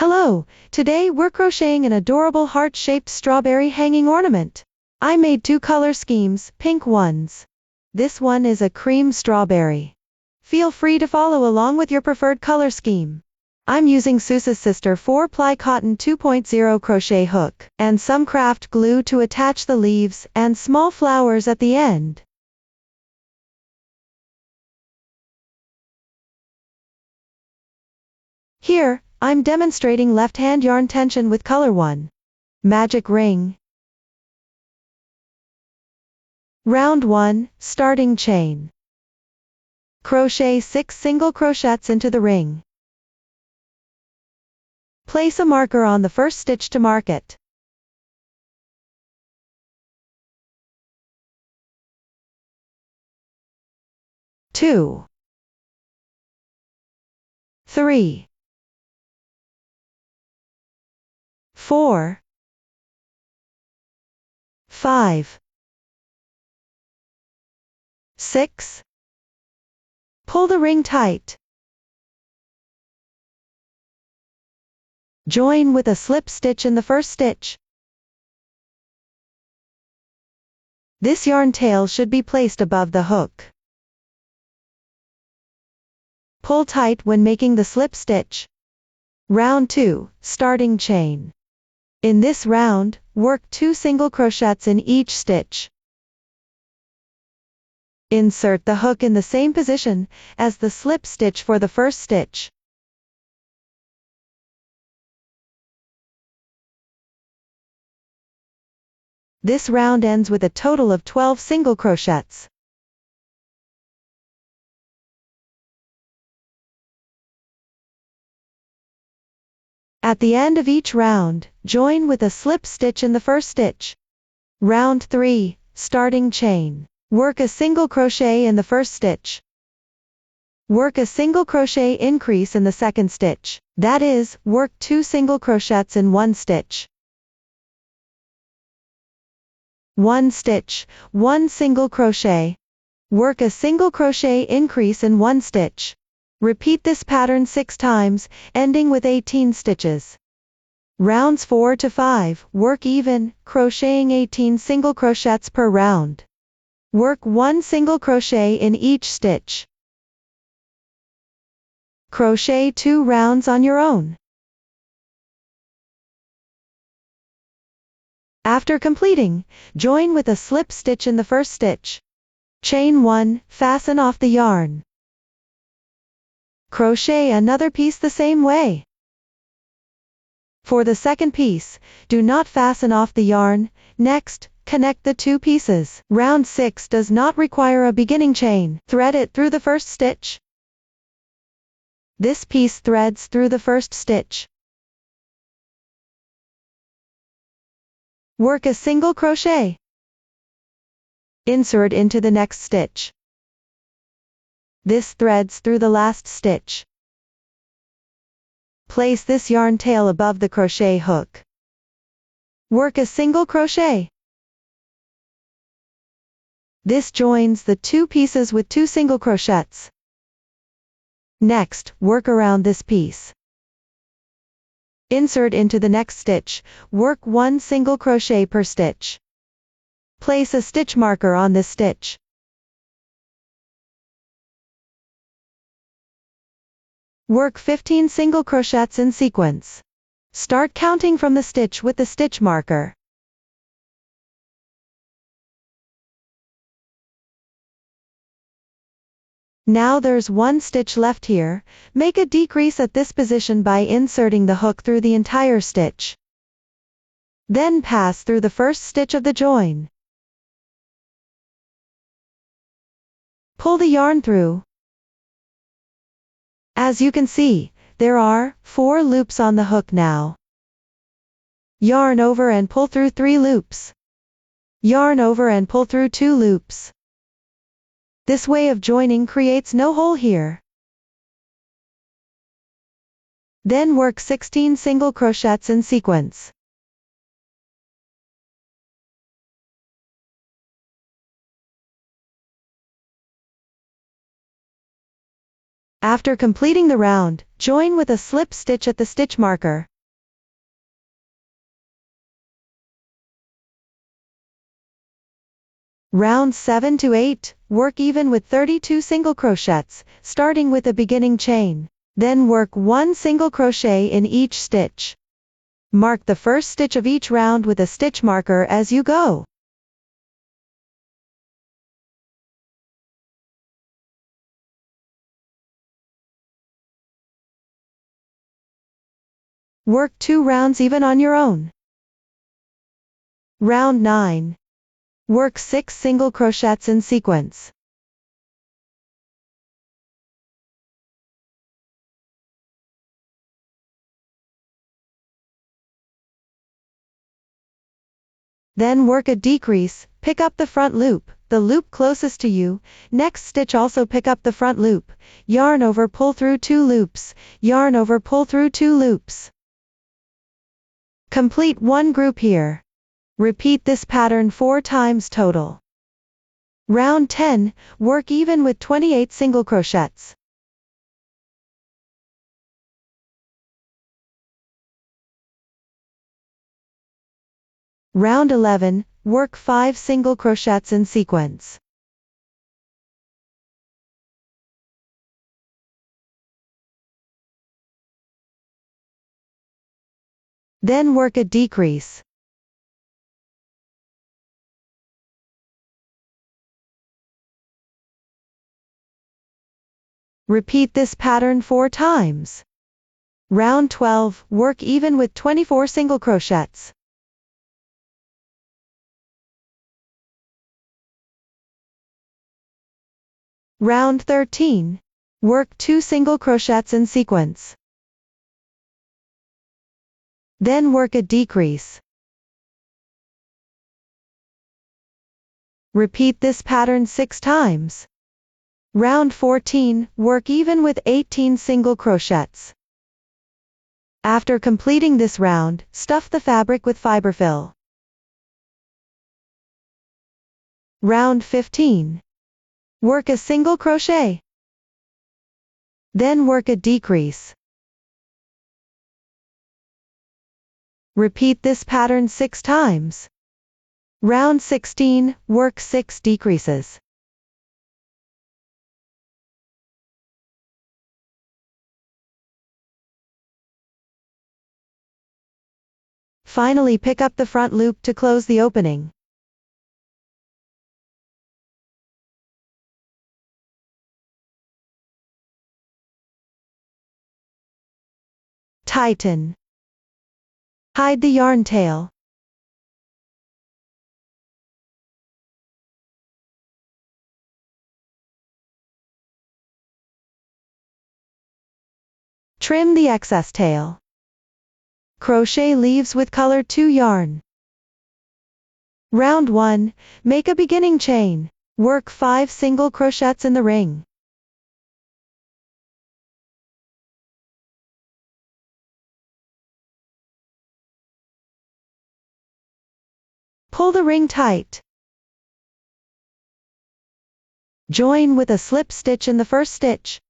Hello, today we're crocheting an adorable heart-shaped strawberry hanging ornament. I made two color schemes, pink ones. This one is a cream strawberry. Feel free to follow along with your preferred color scheme. I'm using Seuss's Sister 4-ply cotton 2.0 crochet hook, and some craft glue to attach the leaves and small flowers at the end. Here, I'm demonstrating left-hand yarn tension with color 1. Magic ring. Round 1, starting chain. Crochet 6 single crochets into the ring. Place a marker on the first stitch to mark it. Two, 3, 4, 5, 6. Pull the ring tight. Join with a slip stitch in the first stitch. This yarn tail should be placed above the hook. Pull tight when making the slip stitch. Round 2, starting chain. In this round, work 2 single crochets in each stitch. Insert the hook in the same position as the slip stitch for the first stitch. This round ends with a total of 12 single crochets. At the end of each round, join with a slip stitch in the first stitch. Round 3, starting chain. Work a single crochet in the first stitch. Work a single crochet increase in the second stitch. That is, work 2 single crochets in one stitch. 1 stitch, 1 single crochet. Work a single crochet increase in one stitch. Repeat this pattern 6 times, ending with 18 stitches. Rounds 4 to 5, work even, crocheting 18 single crochets per round. Work 1 single crochet in each stitch. Crochet 2 rounds on your own. After completing, join with a slip stitch in the first stitch. Chain 1, fasten off the yarn. Crochet another piece the same way. For the second piece, do not fasten off the yarn. Next, connect the 2 pieces. Round 6 does not require a beginning chain. Thread it through the first stitch. This piece threads through the first stitch. Work a single crochet. Insert into the next stitch. This threads through the last stitch. Place this yarn tail above the crochet hook. Work a single crochet. This joins the 2 pieces with 2 single crochets. Next, work around this piece. Insert into the next stitch, work 1 single crochet per stitch. Place a stitch marker on this stitch. Work 15 single crochets in sequence. Start counting from the stitch with the stitch marker. Now there's 1 stitch left here. Make a decrease at this position by inserting the hook through the entire stitch. Then pass through the first stitch of the join. Pull the yarn through. As you can see, there are 4 loops on the hook now. Yarn over and pull through 3 loops. Yarn over and pull through 2 loops. This way of joining creates no hole here. Then work 16 single crochets in sequence. After completing the round, join with a slip stitch at the stitch marker. Rounds 7 to 8, work even with 32 single crochets, starting with a beginning chain. Then work 1 single crochet in each stitch. Mark the first stitch of each round with a stitch marker as you go. Work 2 rounds even on your own. Round 9. Work 6 single crochets in sequence. Then work a decrease, pick up the front loop, the loop closest to you, next stitch also pick up the front loop, yarn over pull through 2 loops, yarn over pull through 2 loops. Complete 1 group here. Repeat this pattern 4 times total. Round 10, work even with 28 single crochets. Round 11, work 5 single crochets in sequence. Then work a decrease. Repeat this pattern 4 times. Round 12, work even with 24 single crochets. Round 13, work 2 single crochets in sequence. Then work a decrease. Repeat this pattern 6 times. Round 14, work even with 18 single crochets. After completing this round, stuff the fabric with fiber fill. Round 15. Work a single crochet. Then work a decrease. Repeat this pattern 6 times. Round 16, work 6 decreases. Finally pick up the front loop to close the opening. Tighten. Hide the yarn tail. Trim the excess tail. Crochet leaves with color 2 yarn. Round 1, make a beginning chain. Work 5 single crochets in the ring. Pull the ring tight. Join with a slip stitch in the first stitch.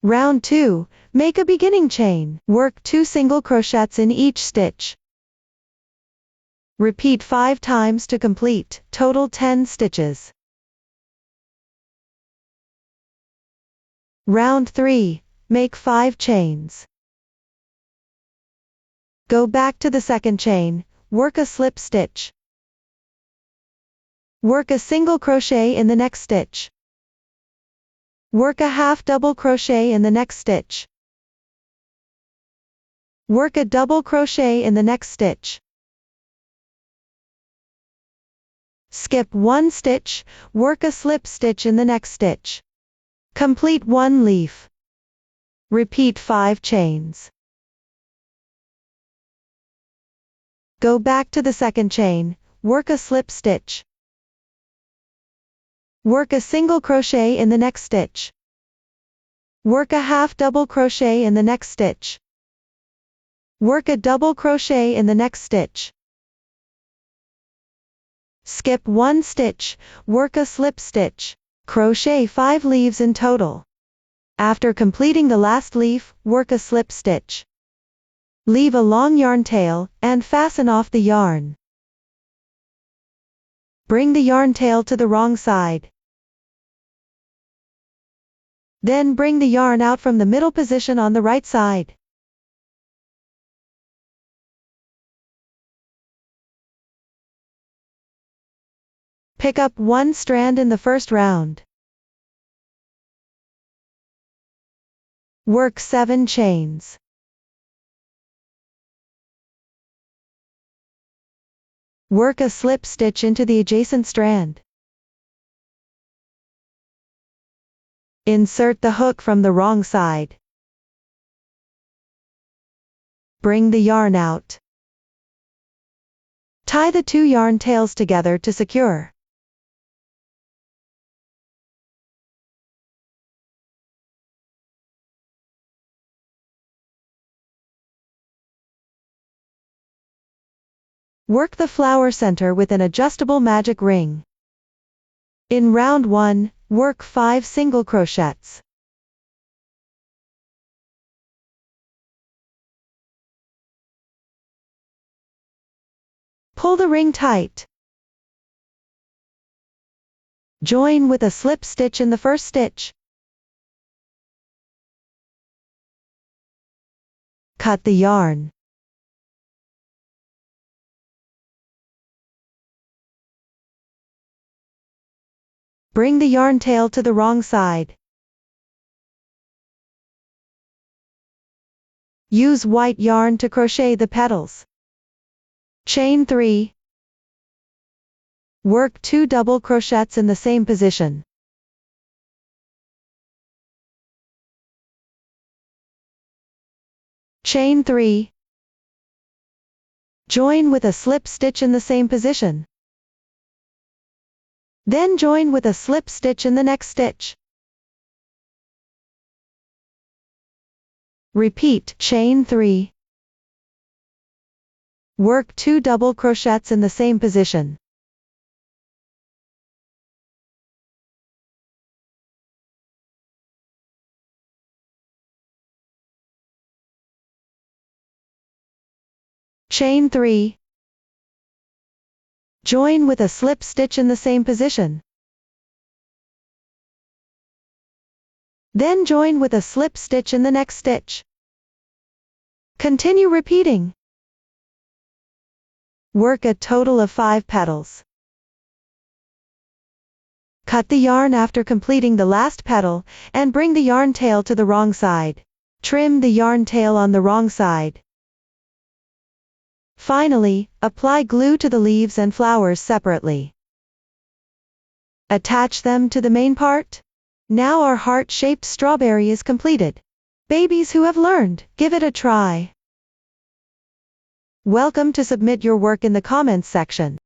Round 2, make a beginning chain. Work 2 single crochets in each stitch. Repeat 5 times to complete, total 10 stitches. Round 3, make 5 chains. Go back to the second chain, work a slip stitch. Work a single crochet in the next stitch. Work a half double crochet in the next stitch. Work a double crochet in the next stitch. Skip 1 stitch, work a slip stitch in the next stitch. Complete 1 leaf. Repeat 5 chains. Go back to the second chain, work a slip stitch. Work a single crochet in the next stitch. Work a half double crochet in the next stitch. Work a double crochet in the next stitch. Skip 1 stitch, work a slip stitch. Crochet 5 leaves in total. After completing the last leaf, work a slip stitch. Leave a long yarn tail, and fasten off the yarn. Bring the yarn tail to the wrong side. Then bring the yarn out from the middle position on the right side. Pick up one strand in the first round. Work 7 chains. Work a slip stitch into the adjacent strand. Insert the hook from the wrong side. Bring the yarn out. Tie the 2 yarn tails together to secure. Work the flower center with an adjustable magic ring. In round 1, work 5 single crochets. Pull the ring tight. Join with a slip stitch in the first stitch. Cut the yarn. Bring the yarn tail to the wrong side. Use white yarn to crochet the petals. Chain 3. Work 2 double crochets in the same position. Chain 3. Join with a slip stitch in the same position. Then join with a slip stitch in the next stitch. Repeat, chain 3. Work 2 double crochets in the same position. Chain 3. Join with a slip stitch in the same position. Then join with a slip stitch in the next stitch. Continue repeating. Work a total of 5 petals. Cut the yarn after completing the last petal, and bring the yarn tail to the wrong side. Trim the yarn tail on the wrong side. Finally, apply glue to the leaves and flowers separately. Attach them to the main part. Now our heart-shaped strawberry is completed. Babies who have learned, give it a try. Welcome to submit your work in the comments section.